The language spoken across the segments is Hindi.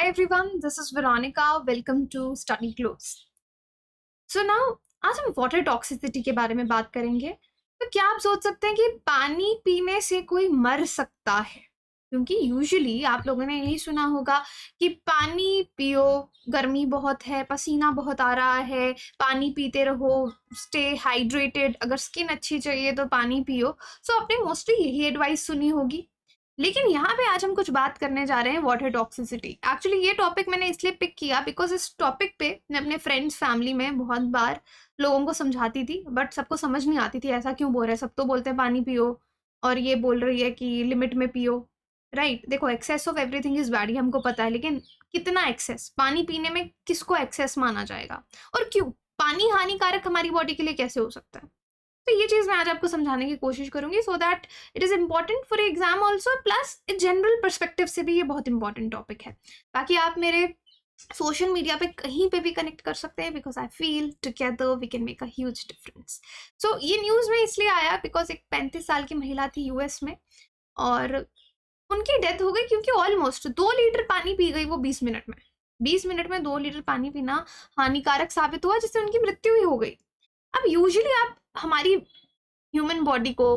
Hi everyone, this is Veronica. Welcome to Study Close. So now आज हम वाटर टॉक्सिसिटी के बारे में बात करेंगे। तो क्या आप सोच सकते हैं कि पानी पीने से कोई मर सकता है? क्योंकि यूजुअली आप लोगों ने यही सुना होगा कि पानी पियो, गर्मी बहुत है, पसीना बहुत आ रहा है, पानी पीते रहो, स्टे हाइड्रेटेड, अगर स्किन अच्छी चाहिए तो पानी पियो। सो आपने मोस्टली यही एडवाइस सुनी होगी। लेकिन यहाँ पे आज हम कुछ बात करने जा रहे हैं वाटर टॉक्सिसिटी। एक्चुअली ये टॉपिक मैंने इसलिए पिक किया बिकॉज इस टॉपिक पे मैं अपने फ्रेंड्स फैमिली में बहुत बार लोगों को समझाती थी, बट सबको समझ नहीं आती थी ऐसा क्यों बोल रहे हैं। सब तो बोलते हैं पानी पियो और ये बोल रही है कि लिमिट में पियो। राइट, देखो excess of everything is bad, हमको पता है, लेकिन कितना एक्सेस? पानी पीने में किसको एक्सेस माना जाएगा और क्यों? पानी हानिकारक हमारी बॉडी के लिए कैसे हो सकता है? तो ये चीज़ मैं आज आपको समझाने की कोशिश करूंगी so that it is important for exam also, plus general perspective से भी ये बहुत इंपॉर्टेंट टॉपिक है। बाकी आप मेरे सोशल मीडिया पे कहीं पे भी कनेक्ट कर सकते हैं because I feel together we can make a huge difference. So ये न्यूज़ में इसलिए आया बिकॉज एक 35 साल की महिला थी यूएस में और उनकी डेथ हो गई क्योंकि ऑलमोस्ट 2 लीटर पानी पी गई वो 20 मिनट में। 20 मिनट में 2 लीटर पानी पीना हानिकारक साबित हुआ जिससे उनकी मृत्यु ही हो गई। अब यूजुअली आप हमारी ह्यूमन बॉडी को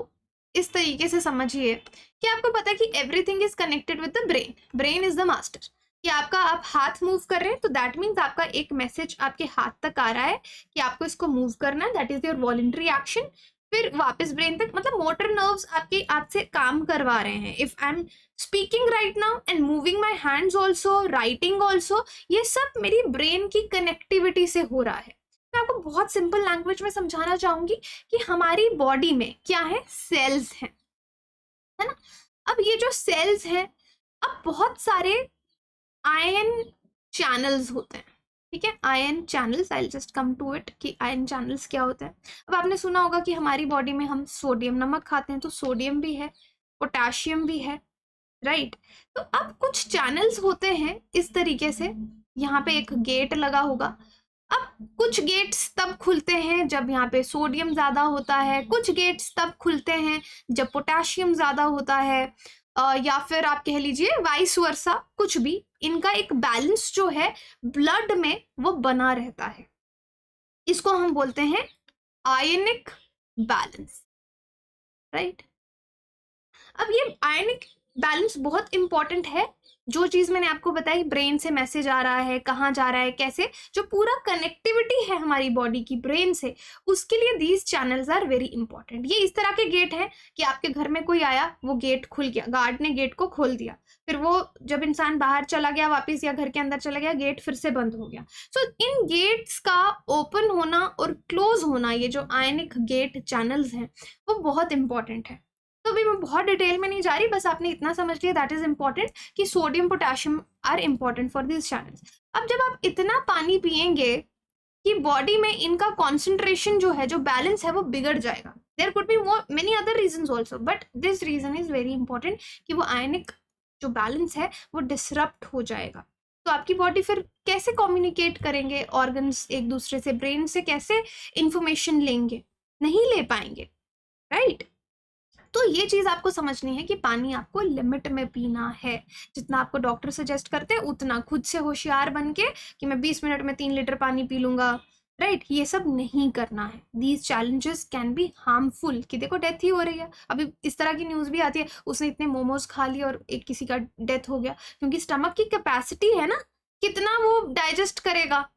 इस तरीके से समझिए कि आपको पता है कि everything is connected with the brain. Brain is the master. कि आपका आप हाथ मूव कर रहे हैं तो दैट मीन्स आपका एक मैसेज आपके हाथ तक आ रहा है कि आपको इसको मूव करना है, that is your voluntary action. फिर वापस ब्रेन तक, मतलब मोटर नर्व्स आपके आपसे काम करवा रहे हैं। If I am speaking right now and moving my hands also, writing also, ये सब मेरी ब्रेन की कनेक्टिविटी से हो रहा है। मैं आपको बहुत सिंपल लैंग्वेज में समझाना चाहूंगी कि हमारी बॉडी में क्या है, सेल्स हैं, है ना। अब ये जो सेल्स हैं, अब बहुत सारे आयन चैनल्स होते हैं, ठीक है। Ion channels, I just come to it कि आयन चैनल्स क्या होते हैं। अब आपने सुना होगा कि हमारी बॉडी में हम सोडियम, नमक खाते हैं तो सोडियम भी है, पोटेशियम भी है, राइट। तो अब कुछ चैनल्स होते हैं इस तरीके से, यहाँ पे एक गेट लगा होगा। अब कुछ गेट्स तब खुलते हैं जब यहाँ पे सोडियम ज़्यादा होता है, कुछ गेट्स तब खुलते हैं जब पोटेशियम ज़्यादा होता है, या फिर आप कह लीजिए वाइस वर्सा, कुछ भी। इनका एक बैलेंस जो है ब्लड में वो बना रहता है, इसको हम बोलते हैं आयनिक बैलेंस, राइट। अब ये आयनिक बैलेंस बहुत इंपॉर्टेंट है। जो चीज मैंने आपको बताई, ब्रेन से मैसेज आ रहा है, कहाँ जा रहा है, कैसे, जो पूरा कनेक्टिविटी है हमारी बॉडी की ब्रेन से, उसके लिए these channels are very important. ये इस तरह के गेट हैं कि आपके घर में कोई आया, वो गेट खुल गया, गार्ड ने गेट को खोल दिया, फिर वो जब इंसान बाहर चला गया वापस या घर के अंदर चला गया, गेट फिर से बंद हो गया। सो इन गेट्स का ओपन होना और क्लोज होना, ये जो आयनिक गेट चैनल्स हैं, वो बहुत इंपॉर्टेंट है। तो अभी मैं बहुत डिटेल में नहीं जा रही, बस आपने इतना समझ लिया दैट इज इंपॉर्टेंट कि sodium potassium are important for this channels. अब जब आप इतना पानी पिएंगे कि बॉडी में इनका कॉन्सेंट्रेशन जो है, जो बैलेंस है, वो बिगड़ जाएगा। There could be many other reasons also, but this reason is very important कि वो आयनिक जो बैलेंस है वो डिसरप्ट हो जाएगा। तो आपकी बॉडी फिर कैसे कम्युनिकेट करेंगे ऑर्गन्स एक दूसरे से, ब्रेन से कैसे इंफॉर्मेशन लेंगे? नहीं ले पाएंगे, राइट। तो ये चीज आपको समझनी है कि पानी आपको लिमिट में पीना है। जितना आपको डॉक्टर सजेस्ट करते हैं उतना खुद से होशियार बन के कि मैं 20 मिनट में 3 लीटर पानी पी लूंगा, राइट, ये सब नहीं करना है। These challenges can be harmful, कि देखो डेथ ही हो रही है। अभी इस तरह की न्यूज भी आती है, उसने इतने मोमोज खा लिए और एक किसी का डेथ हो गया, क्योंकि स्टमक की कैपेसिटी है ना, कितना वो डाइजेस्ट करेगा।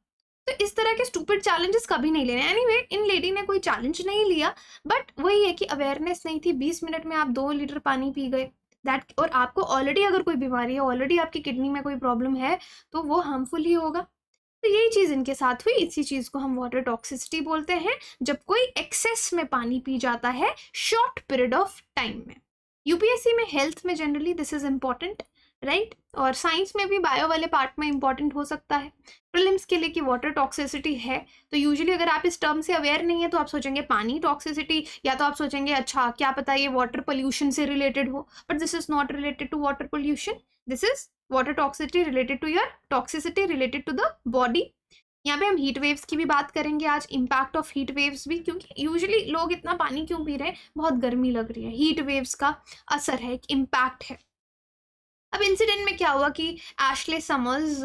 तो इस तरह के स्टूपिड चैलेंजेस कभी नहीं लेने। एनीवे, इन लेडी ने कोई चैलेंज नहीं लिया, बट वही है कि अवेयरनेस नहीं थी। 20 मिनट में आप 2 लीटर पानी पी गए, दैट, और आपको ऑलरेडी अगर कोई बीमारी है, ऑलरेडी आपकी किडनी में कोई प्रॉब्लम है, तो वो हार्मफुल ही होगा। तो यही चीज इनके साथ हुई। इसी चीज को हम वाटर टॉक्सिसिटी बोलते हैं, जब कोई एक्सेस में पानी पी जाता है शॉर्ट पीरियड ऑफ टाइम में। यूपीएससी में, हेल्थ में generally this is important, right, और साइंस में भी बायो वाले पार्ट में इंपॉर्टेंट हो सकता है प्रीलिम्स के लिए कि वाटर टॉक्सिसिटी है। तो यूजुअली अगर आप इस टर्म से अवेयर नहीं है तो आप सोचेंगे पानी टॉक्सिसिटी, या तो आप सोचेंगे अच्छा क्या पता ये वाटर पोल्यूशन से रिलेटेड हो, but this is not related to water pollution. This is water toxicity related to your toxicity related to the body. यहाँ पे हम हीट वेव्स की भी बात करेंगे आज, इम्पैक्ट ऑफ हीट वेव्स भी, क्योंकि यूजुअली लोग इतना पानी क्यों पी रहे हैं, बहुत गर्मी लग रही है, हीट वेव्स का असर है, एक इम्पैक्ट है। अब इंसिडेंट में क्या हुआ कि एशले समर्स,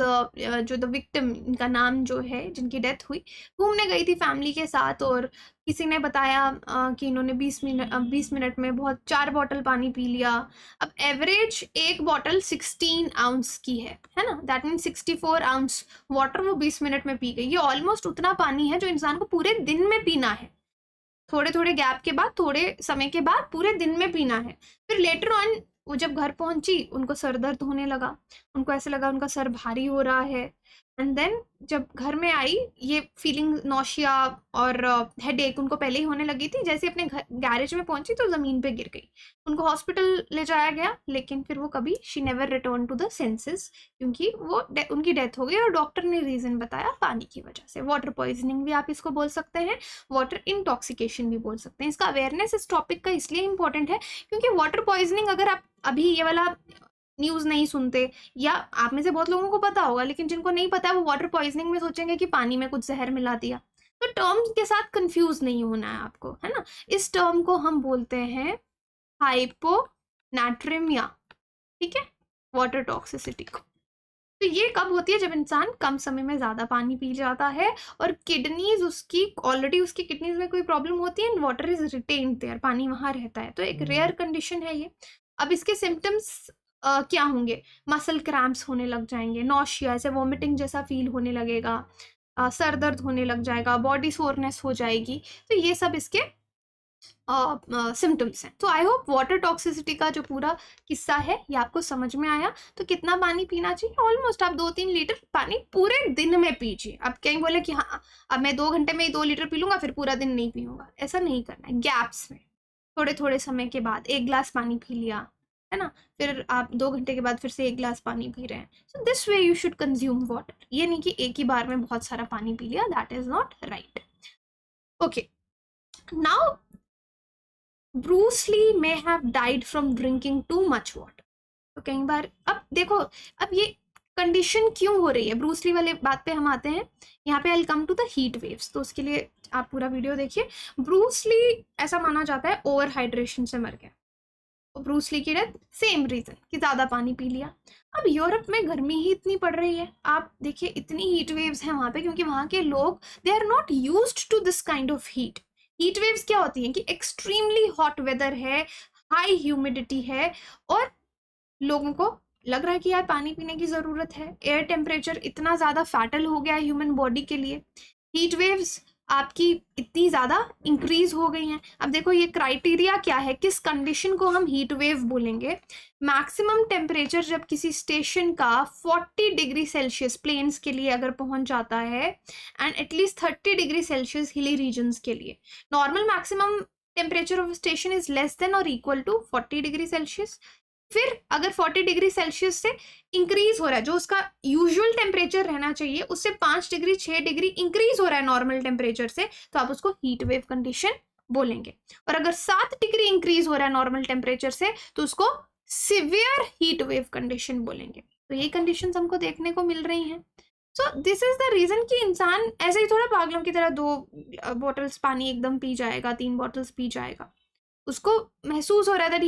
जो द विक्टिम, इनका नाम जो है, जिनकी डेथ हुई, घूमने गई थी फैमिली के साथ, और किसी ने बताया कि इन्होंने 20 मिनट में बहुत 4 बॉटल पानी पी लिया। अब एवरेज एक बॉटल 16 आउंस की है ना, दैट मीन 64 आउंस वाटर वो 20 मिनट में पी गई। ये ऑलमोस्ट उतना पानी है जो इंसान को पूरे दिन में पीना है, थोड़े थोड़े गैप के बाद, थोड़े समय के बाद पूरे दिन में पीना है। फिर लेटर ऑन वो जब घर पहुंची, उनको सर दर्द होने लगा, उनको ऐसे लगा उनका सर भारी हो रहा है। एंड देन जब घर में आई, ये फीलिंग नौशिया और हेडेक उनको पहले ही होने लगी थी। जैसे अपने गैरेज में पहुंची तो ज़मीन पे गिर गई, उनको हॉस्पिटल ले जाया गया, लेकिन फिर वो कभी she never return to the senses, क्योंकि वो उनकी डेथ हो गई। और डॉक्टर ने रीज़न बताया पानी की वजह से, वाटर पॉइजनिंग भी आप इसको बोल सकते हैं, वाटर इंटॉक्सिकेशन भी बोल सकते हैं। इसका अवेयरनेस इस टॉपिक का इसलिए इंपॉर्टेंट है क्योंकि वाटर पॉइजनिंग, अगर आप अभी ये वाला न्यूज़ नहीं सुनते, या आप में से बहुत लोगों को पता होगा, लेकिन जिनको नहीं पता है वो वाटर पॉइजनिंग में सोचेंगे कि पानी में कुछ जहर मिला दिया। तो टर्म्स के साथ कंफ्यूज नहीं होना है आपको, है ना। इस टर्म को हम बोलते हैं हाइपोनाट्रेमिया, ठीक है, वाटर टॉक्सिसिटी को। तो ये कब होती है? जब इंसान कम समय में ज़्यादा पानी पी जाता है और किडनीज उसकी ऑलरेडी, उसकी किडनीज में कोई प्रॉब्लम होती है, and water is retained there, पानी वहाँ रहता है। तो एक रेयर कंडीशन है ये। अब इसके सिम्टम्स क्या होंगे? मसल क्रैम्प्स होने लग जाएंगे, नॉशिया, ऐसे वॉमिटिंग जैसा फील होने लगेगा, सर दर्द होने लग जाएगा, बॉडी सोरनेस हो जाएगी। तो ये सब इसके सिम्टम्स हैं। तो आई होप वाटर टॉक्सिसिटी का जो पूरा किस्सा है ये आपको समझ में आया। तो कितना पानी पीना चाहिए? ऑलमोस्ट आप 2-3 लीटर पानी पूरे दिन में पीजिए। अब कहीं बोले कि हाँ अब मैं 2 घंटे में ही 2 लीटर पी लूँगा, फिर पूरा दिन नहीं पीऊँगा, ऐसा नहीं करना है। गैप्स में थोड़े थोड़े समय के बाद 1 ग्लास पानी पी लिया, है ना, फिर आप 2 घंटे के बाद फिर से 1 ग्लास पानी पी रहे हैं। So this way you should consume water. ये नहीं कि एक ही बार में बहुत सारा पानी पी लिया, that is not right. Okay, now Bruce Lee may have died from drinking too much water. तो कई बार, अब देखो, अब ये कंडीशन क्यों हो रही है, ब्रूस ली वाले बात पे हम आते हैं। यहाँ पे I come to the heat waves, तो उसके लिए आप पूरा वीडियो देखिए। ब्रूस ली ऐसा माना जाता है ओवर हाइड्रेशन से मर गया। ब्रूस ली की डेथ सेम रीजन कि ज़्यादा पानी पी लिया। अब यूरोप में गर्मी ही इतनी पड़ रही है, आप देखिए इतनी हीट वेव्स हैं वहाँ पे, क्योंकि वहाँ के लोग they are not used to this kind of heat. Heat waves क्या होती हैं कि एक्सट्रीमली हॉट वेदर है, हाई ह्यूमिडिटी है, और लोगों को लग रहा है कि यार पानी पीने की ज़रूरत है। एयर टेम्परेचर इतना ज़्यादा फैटल हो गया है ह्यूमन बॉडी के लिए, हीट वेव्स आपकी इतनी ज़्यादा इंक्रीज हो गई हैं। अब देखो ये क्राइटेरिया क्या है, किस कंडीशन को हम हीट वेव बोलेंगे। मैक्सिमम टेम्परेचर जब किसी स्टेशन का 40 डिग्री सेल्सियस प्लेन्स के लिए अगर पहुंच जाता है, and at least 30 degree Celsius hilly regions के लिए। Normal maximum temperature of station is less than और इक्वल टू 40 डिग्री सेल्सियस। फिर अगर 40 डिग्री सेल्सियस से इंक्रीज हो रहा है, जो उसका यूजुअल टेम्परेचर रहना चाहिए उससे 5 डिग्री 6 डिग्री इंक्रीज हो रहा है नॉर्मल टेम्परेचर से, तो आप उसको हीट वेव कंडीशन बोलेंगे। और अगर 7 डिग्री इंक्रीज हो रहा है नॉर्मल टेम्परेचर से, तो उसको सिवियर हीट वेव कंडीशन बोलेंगे। तो ये कंडीशंस हमको देखने को मिल रही हैं। So this is the reason कि इंसान ऐसे ही थोड़ा पागलों की तरह 2 बॉटल्स पानी एकदम पी जाएगा, 3 बॉटल्स पी जाएगा। उसको महसूस हो रहा है दैट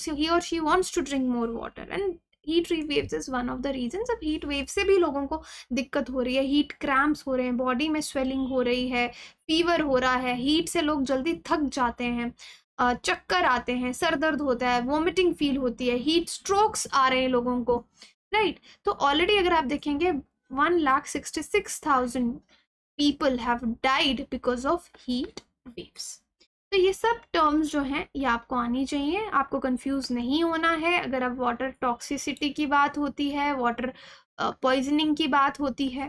ही और she wants to drink more water, and heat waves is one of the reasons. अब हीट वेव से भी लोगों को दिक्कत हो रही है, हीट क्रैम्प्स हो रहे हैं, बॉडी में स्वेलिंग हो रही है, फीवर हो रहा है, हीट से लोग जल्दी थक जाते हैं, चक्कर आते हैं, सर दर्द होता है, वॉमिटिंग फील होती है, हीट स्ट्रोक्स आ रहे हैं लोगों को, राइट। तो ऑलरेडी अगर आप देखेंगे 1,66,000 people have died because of heat waves. तो ये सब टर्म्स जो हैं ये आपको आनी चाहिए, आपको कंफ्यूज नहीं होना है। अगर अब वाटर टॉक्सिसिटी की बात होती है, वाटर पॉइजनिंग की बात होती है,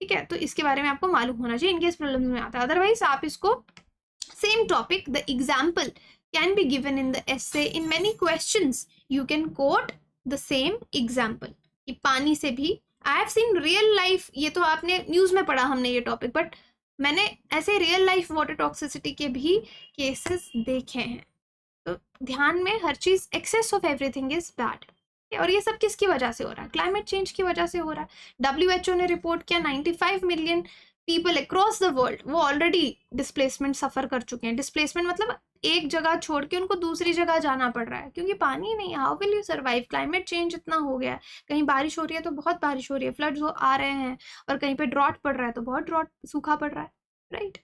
ठीक है, तो इसके बारे में आपको मालूम होना चाहिए इनकेस प्रॉब्लम्स में आता है। अदरवाइज आप इसको same topic, the example can be given in the essay, in many questions you can coat the same example कि पानी से भी। I have seen real life, ये तो आपने न्यूज़ में पढ़ा हमने ये टॉपिक, बट मैंने ऐसे रियल लाइफ वाटर टॉक्सिसिटी के भी केसेस देखे हैं। तो ध्यान में हर चीज़, excess of everything is bad. और ये सब किसकी वजह से हो रहा है? क्लाइमेट चेंज की वजह से हो रहा है। WHO ने रिपोर्ट किया 95 million people across the world वो ऑलरेडी डिस्प्लेसमेंट सफ़र कर चुके हैं। डिस्प्लेसमेंट मतलब एक जगह छोड़ के उनको दूसरी जगह जाना पड़ रहा है क्योंकि पानी नहीं। How will you survive? Climate change इतना हो गया है, कहीं बारिश हो रही है तो बहुत बारिश हो रही है, फ्लड्स आ रहे हैं, और कहीं पे ड्रॉट पड़ रहा है तो बहुत ड्रॉट, सूखा पड़ रहा है, right?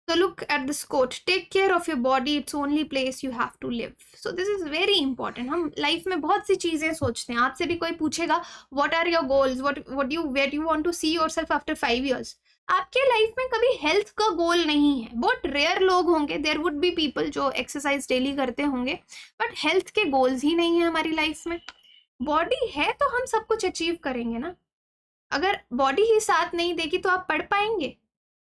So look at this quote, take care of your body, it's only place you have to live. So this is very important. हम लाइफ में बहुत सी चीज़ें सोचते हैं। आपसे भी कोई पूछेगा what are your goals, what you where you want to see yourself after 5 years, आपके लाइफ में कभी हेल्थ का गोल नहीं है। बहुत रेयर लोग होंगे, देयर वुड बी पीपल जो एक्सरसाइज डेली करते होंगे, बट हेल्थ के गोल्स ही नहीं है हमारी लाइफ में। बॉडी है तो हम सब कुछ अचीव करेंगे ना। अगर बॉडी ही साथ नहीं देगी तो आप पढ़ पाएंगे,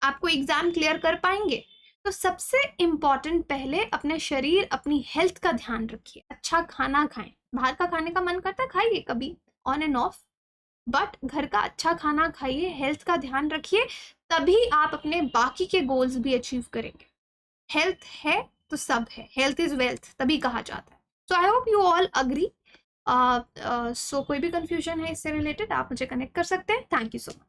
आपको एग्जाम क्लियर कर पाएंगे? तो सबसे इम्पॉर्टेंट पहले अपने शरीर, अपनी हेल्थ का ध्यान रखिए। अच्छा खाना खाएं। बाहर का खाने का मन करता है, खाइए कभी ऑन एंड ऑफ, बट घर का अच्छा खाना खाइए, हेल्थ का ध्यान रखिए, तभी आप अपने बाकी के गोल्स भी अचीव करेंगे। हेल्थ है तो सब है, हेल्थ इज वेल्थ तभी कहा जाता है। So I hope you all agree. So कोई भी कंफ्यूजन है इससे रिलेटेड आप मुझे कनेक्ट कर सकते हैं। Thank you so much.